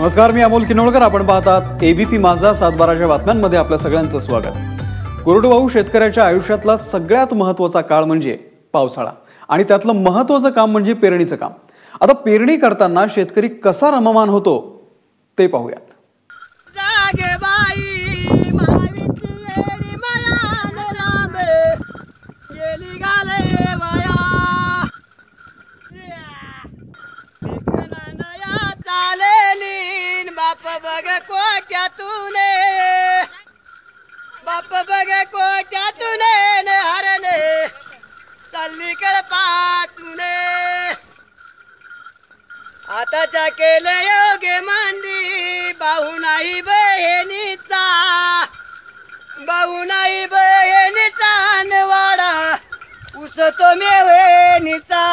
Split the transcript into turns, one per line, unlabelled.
नमस्कार, मी अमोल किनोळकर. आपण पाहतात एबीपी माझा 7/12च्या बातम्यांमध्ये आपल्या सगळ्यांचं स्वागत. कोरडवाहू शेतकऱ्याच्या आयुष्यातला सगळ्यात महत्त्वाचा काळ म्हणजे पावसाळा आणि त्यातलं महत्त्वाचं काम म्हणजे पेरणीचं काम. आता पेरणी करताना शेतकरी कसा रममान होतो ते पाहूयात.
बाप बघ कोट्यातून हरणे चालली कळपातूने आताच्या केले योगे मांदी बाहू नाही बहिणीचा नवाडा उसतो मेवणीचा.